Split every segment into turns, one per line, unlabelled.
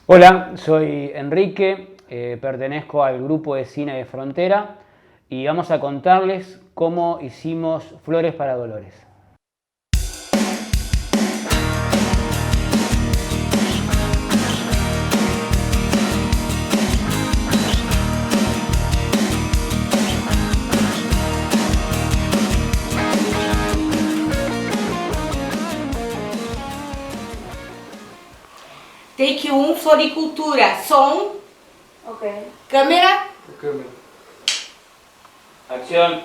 Hola, soy Enrique, pertenezco al grupo de cine de Frontera y vamos a contarles cómo hicimos Flores para Dolores.
Take 1, floricultura. Som.
Ok.
Câmera.
Acción.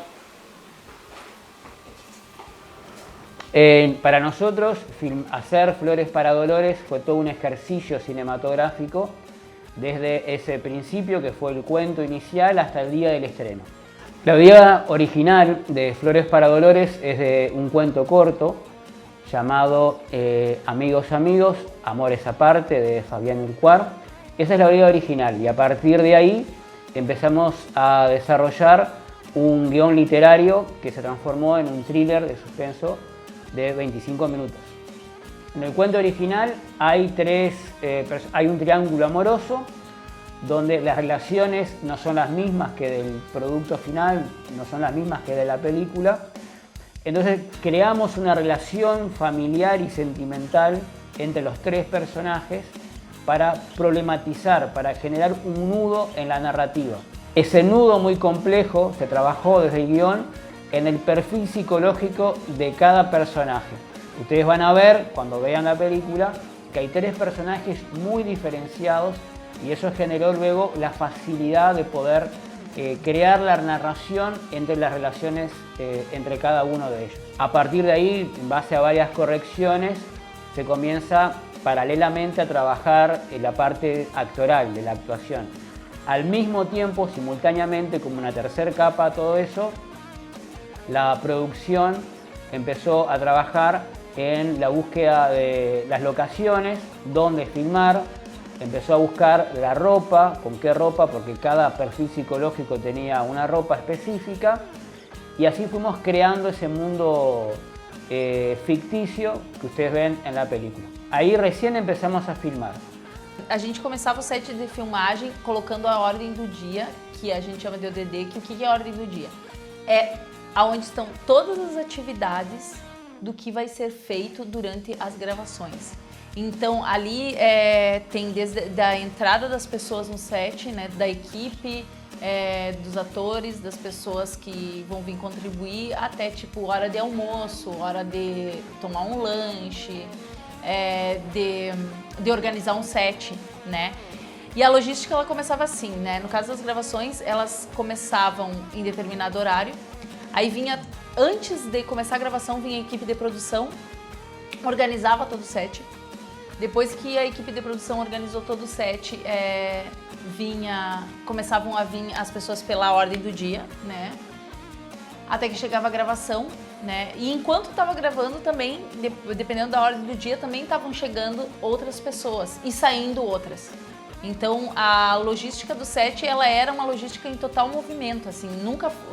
Para nosotros, hacer Flores para Dolores fue todo un ejercicio cinematográfico desde ese principio, que fue el cuento inicial, hasta el día del estreno. La idea original de Flores para Dolores es de un cuento corto llamado Amigos, Amores Aparte, de Fabián Urquhart. Esa es la idea original y a partir de ahí empezamos a desarrollar un guión literario que se transformó en un thriller de suspenso de 25 minutos. En el cuento original hay un triángulo amoroso donde las relaciones no son las mismas que del producto final, no son las mismas que de la película. Entonces creamos una relación familiar y sentimental entre los tres personajes para problematizar, para generar un nudo en la narrativa. Ese nudo muy complejo se trabajó desde el guión en el perfil psicológico de cada personaje. Ustedes van a ver, cuando vean la película, que hay tres personajes muy diferenciados y eso generó luego la facilidad de poder crear la narración entre las relaciones entre cada uno de ellos. A partir de ahí, en base a varias correcciones, se comienza paralelamente a trabajar en la parte actoral de la actuación. Al mismo tiempo, simultáneamente, como una tercera capa a todo eso, la producción empezó a trabajar en la búsqueda de las locaciones, dónde filmar, empezó a buscar la ropa, con qué ropa, porque cada perfil psicológico tenía una ropa específica, y así fuimos creando ese mundo fictício que ustedes ven en la película. Aí recién empezamos a filmar.
A gente começava o set de filmagem colocando a ordem do dia, que a gente chama de ODD, que o que é a ordem do dia? É aonde estão todas as atividades do que vai ser feito durante as gravações. Então ali tem desde a entrada das pessoas no set, né, da equipe, dos atores, das pessoas que vão vir contribuir, até tipo hora de almoço, hora de tomar um lanche, de organizar um set, né? E a logística ela começava assim, né? No caso das gravações, elas começavam em determinado horário, aí vinha, antes de começar a gravação, vinha a equipe de produção, organizava todo o set. Depois que a equipe de produção organizou todo o set, começavam a vir as pessoas pela ordem do dia, né? Até que chegava a gravação, né? E enquanto estava gravando também, dependendo da ordem do dia, também estavam chegando outras pessoas e saindo outras. Então a logística do set, ela era uma logística em total movimento, assim,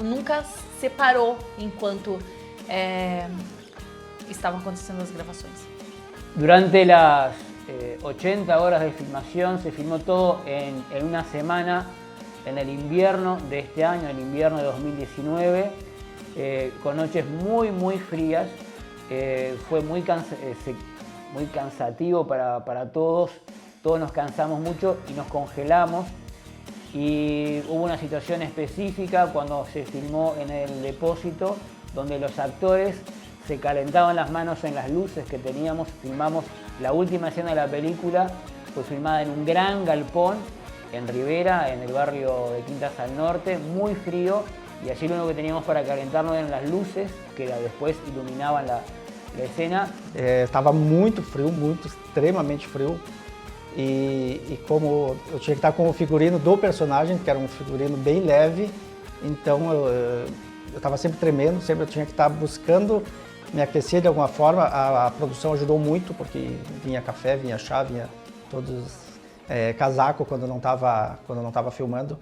nunca separou enquanto estavam acontecendo as gravações.
Durante las 80 horas de filmación se filmó todo en una semana, en el invierno de este año, el invierno de 2019, con noches muy frías. Fue muy cansativo para todos nos cansamos mucho y nos congelamos. Y hubo una situación específica cuando se filmó en el depósito, donde los actores se calentaban las manos en las luces que teníamos. Filmamos la última escena de la película, fue filmada en un gran galpón en Rivera, en el barrio de Quintas al Norte, muy frío, y allí lo único que teníamos para calentarnos eran las luces que después iluminaban la escena.
Estava muito frio, extremamente frio, e como eu tinha que estar com o figurino do personagem, que era um figurino bem leve, então eu estava sempre tremendo, sempre eu tinha que estar buscando me aquecer de alguma forma. A produção ajudou muito, porque vinha café, vinha chá, vinha todos casaco quando não estava filmando.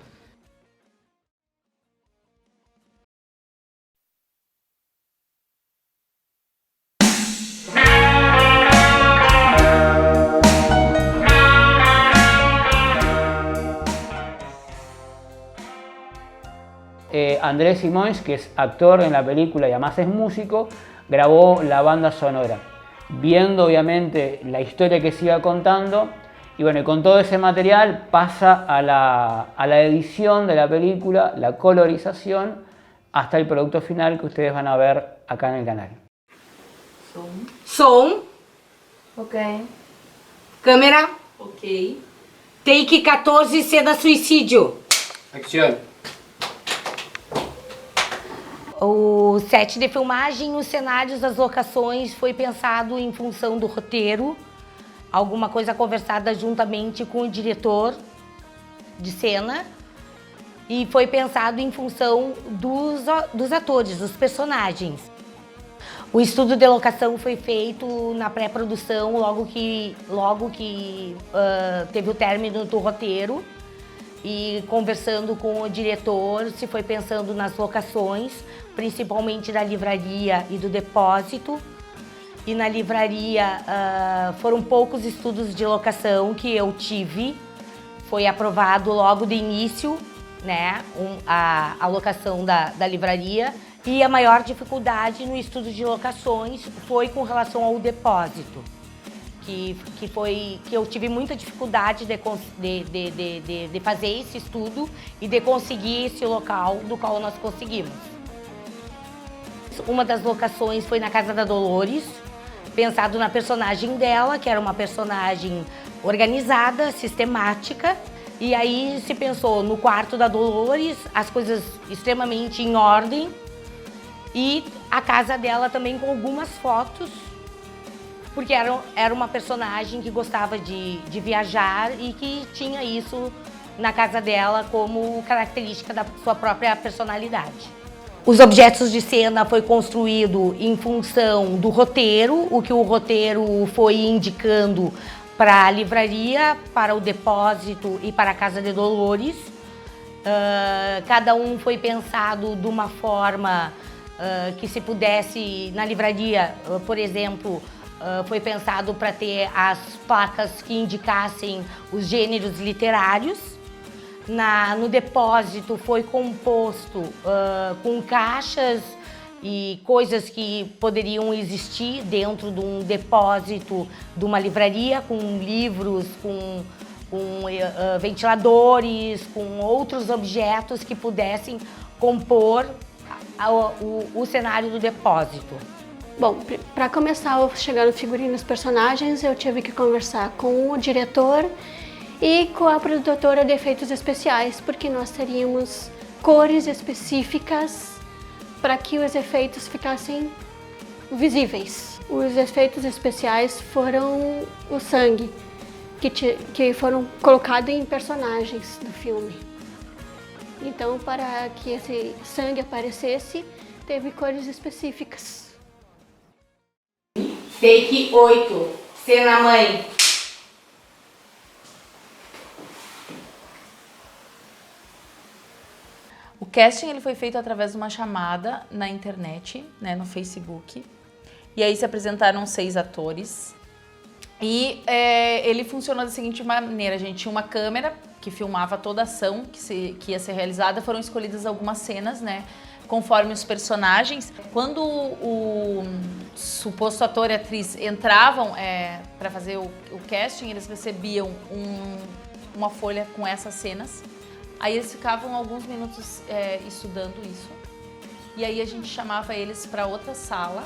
Andrés Simões, que es actor en la película y además es músico, grabó la banda sonora, viendo obviamente la historia que se iba contando. Y bueno, y con todo ese material pasa a la edición de la película, la colorización, hasta el producto final que ustedes van a ver acá en el canal.
Som.
Ok.
Câmera.
Ok.
Take 14, cena suicídio.
Acción.
O set de filmagem, os cenários, as locações foi pensado em função do roteiro, alguma coisa conversada juntamente com o diretor de cena e foi pensado em função dos atores, dos personagens. O estudo de locação foi feito na pré-produção logo que teve o término do roteiro e conversando com o diretor se foi pensando nas locações, principalmente da livraria e do depósito. E na livraria foram poucos estudos de locação que eu tive. Foi aprovado logo de início, né, a locação da livraria. E a maior dificuldade no estudo de locações foi com relação ao depósito. Que eu tive muita dificuldade de fazer esse estudo e de conseguir esse local do qual nós conseguimos. Uma das locações foi na Casa da Dolores, pensado na personagem dela, que era uma personagem organizada, sistemática, e aí se pensou no quarto da Dolores, as coisas extremamente em ordem, e a casa dela também com algumas fotos, porque era uma personagem que gostava de viajar e que tinha isso na casa dela como característica da sua própria personalidade. Os objetos de cena foi construído em função do roteiro, o que o roteiro foi indicando para a livraria, para o depósito e para a Casa de Dolores. Cada um foi pensado de uma forma que se pudesse, na livraria, por exemplo, foi pensado para ter as placas que indicassem os gêneros literários. No depósito foi composto com caixas e coisas que poderiam existir dentro de um depósito de uma livraria, com livros, com ventiladores, com outros objetos que pudessem compor o cenário do depósito.
Bom, para começar a chegar no figurino dos personagens, eu tive que conversar com o diretor e com a produtora de efeitos especiais, porque nós teríamos cores específicas para que os efeitos ficassem visíveis. Os efeitos especiais foram o sangue, que foram colocados em personagens do filme. Então, para que esse sangue aparecesse, teve cores específicas.
Take 8, cena mãe.
O casting ele foi feito através de uma chamada na internet, né, no Facebook. E aí se apresentaram 6 atores. E ele funcionou da seguinte maneira: a gente tinha uma câmera que filmava toda a ação que ia ser realizada. Foram escolhidas algumas cenas, né, conforme os personagens. Quando o suposto ator e atriz entravam para fazer o casting, eles recebiam uma folha com essas cenas. Aí eles ficavam alguns minutos estudando isso. E aí a gente chamava eles para outra sala,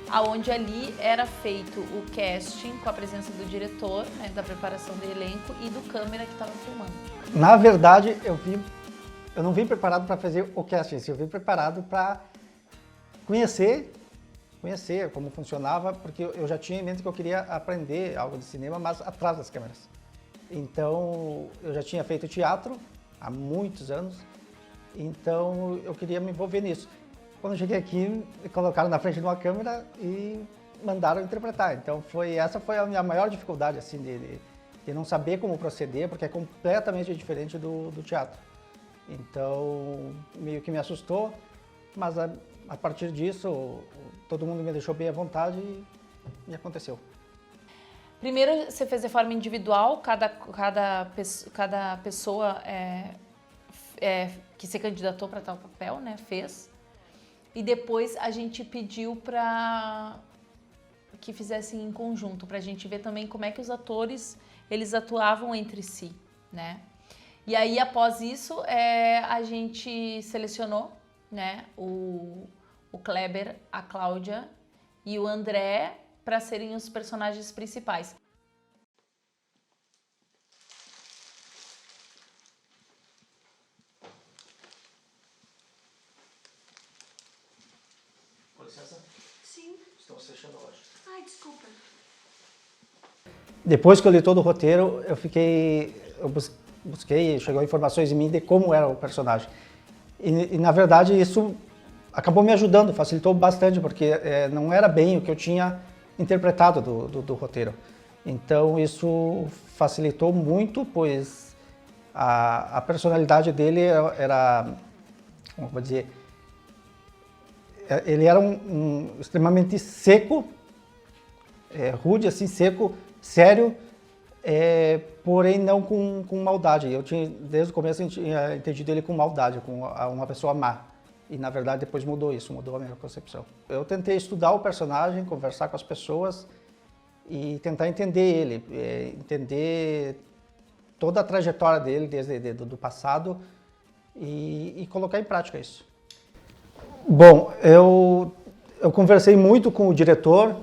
aonde ali era feito o casting com a presença do diretor, né, da preparação do elenco e do câmera que estava filmando.
Na verdade, eu não vim preparado para fazer o casting, eu vim preparado para conhecer como funcionava, porque eu já tinha em mente que eu queria aprender algo de cinema, mas atrás das câmeras. Então, eu já tinha feito teatro há muitos anos, então eu queria me envolver nisso. Quando eu cheguei aqui, me colocaram na frente de uma câmera e mandaram interpretar. Então essa foi a minha maior dificuldade, assim, de não saber como proceder, porque é completamente diferente do teatro. Então meio que me assustou, mas a partir disso todo mundo me deixou bem à vontade e aconteceu.
Primeiro você fez de forma individual, cada pessoa que se candidatou para tal papel, né, fez. E depois a gente pediu para que fizessem em conjunto, para a gente ver também como é que os atores, eles atuavam entre si, né. E aí, após isso, a gente selecionou, né, o Kleber, a Cláudia e o André para serem os personagens principais.
Com licença?
Sim.
Estamos fechando a loja.
Ai, desculpa.
Depois que eu li todo o roteiro, eu busquei, chegou informações em mim de como era o personagem. E na verdade isso acabou me ajudando, facilitou bastante, porque não era bem o que eu tinha interpretado do roteiro. Então isso facilitou muito, pois a personalidade dele era, como eu vou dizer, ele era extremamente seco, rude, assim, seco, sério, porém não com maldade. Eu tinha, desde o começo, eu tinha entendido ele com maldade, com uma pessoa má. E na verdade depois mudou isso, mudou a minha concepção. Eu tentei estudar o personagem, conversar com as pessoas e tentar entender ele, entender toda a trajetória dele desde do passado e colocar em prática isso. Bom, eu conversei muito com o diretor,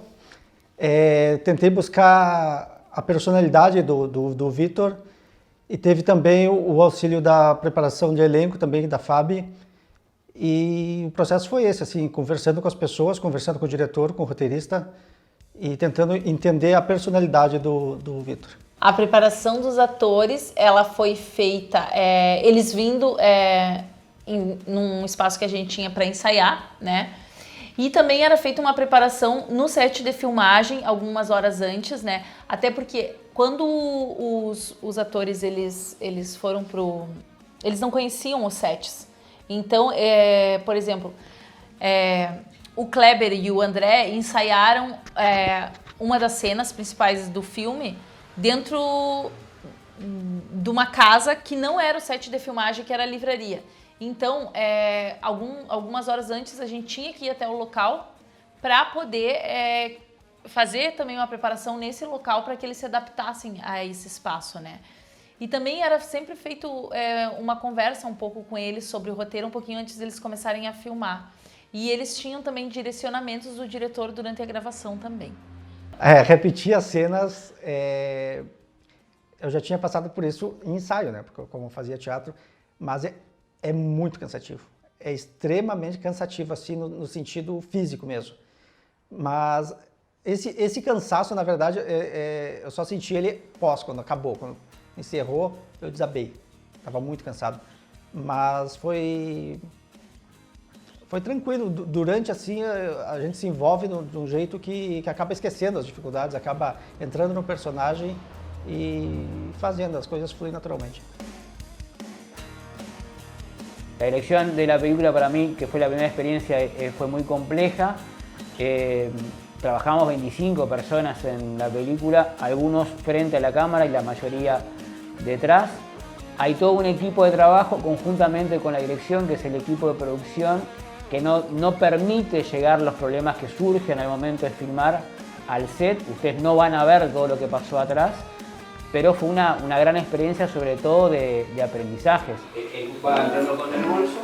tentei buscar a personalidade do Vitor e teve também o auxílio da preparação de elenco também da Fabi. E o processo foi esse, assim, conversando com as pessoas, conversando com o diretor, com o roteirista e tentando entender a personalidade do Vitor.
A preparação dos atores, ela foi feita, eles vindo num espaço que a gente tinha para ensaiar, né? E também era feita uma preparação no set de filmagem, algumas horas antes, né? Até porque quando os atores, eles foram eles não conheciam os sets. Então, por exemplo, o Kleber e o André ensaiaram uma das cenas principais do filme dentro de uma casa que não era o set de filmagem, que era a livraria. Então, algumas horas antes, a gente tinha que ir até o local para poder fazer também uma preparação nesse local para que eles se adaptassem a esse espaço, né? E também era sempre feito uma conversa um pouco com eles sobre o roteiro, um pouquinho antes deles começarem a filmar. E eles tinham também direcionamentos do diretor durante a gravação também.
Repetir as cenas, eu já tinha passado por isso em ensaio, né? Porque como eu fazia teatro, mas é muito cansativo. É extremamente cansativo, assim, no sentido físico mesmo. Mas esse cansaço, na verdade, eu só senti ele quando acabou, quando encerrou, eu desabei. Estava muito cansado. Mas foi tranquilo. Durante, assim, a gente se envolve de um jeito que acaba esquecendo as dificuldades, acaba entrando no personagem e fazendo as coisas fluir naturalmente.
La dirección de la película para mí, que fue la primera experiencia, fue muy compleja. Trabajamos 25 personas en la película, algunos frente a la cámara y la mayoría detrás. Hay todo un equipo de trabajo conjuntamente con la dirección, que es el equipo de producción, que no permite llegar los problemas que surgen al momento de filmar al set. Ustedes no van a ver todo lo que pasó atrás, pero fue una gran experiencia, sobre todo de aprendizajes. Va entrando con el bolso,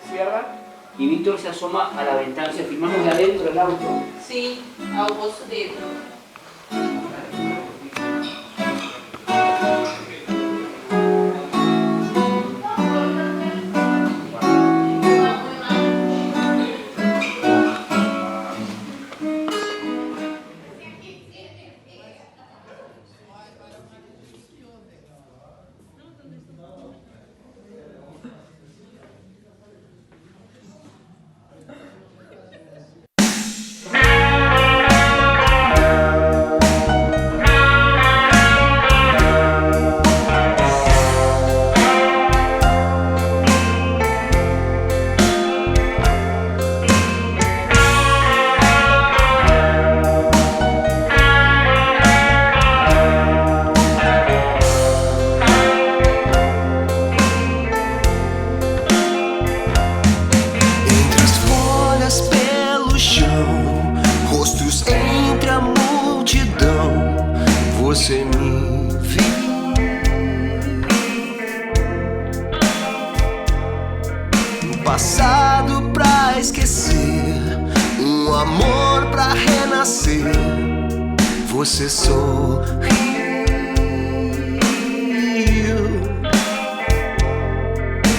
cierra, y Víctor se asoma a la ventana. O sea, filmamos de adentro del auto.
Sí, ao bolso dele.
passado pra esquecer, um amor pra renascer. Você sorriu.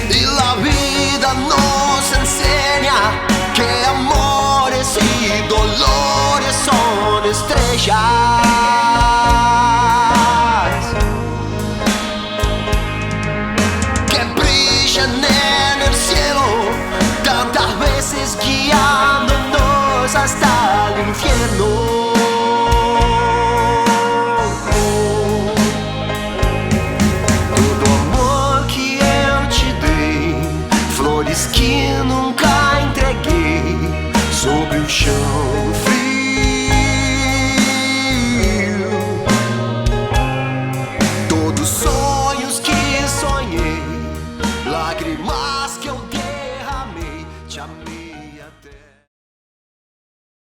Y la vida nos enseña que amores y dolores son estrellas.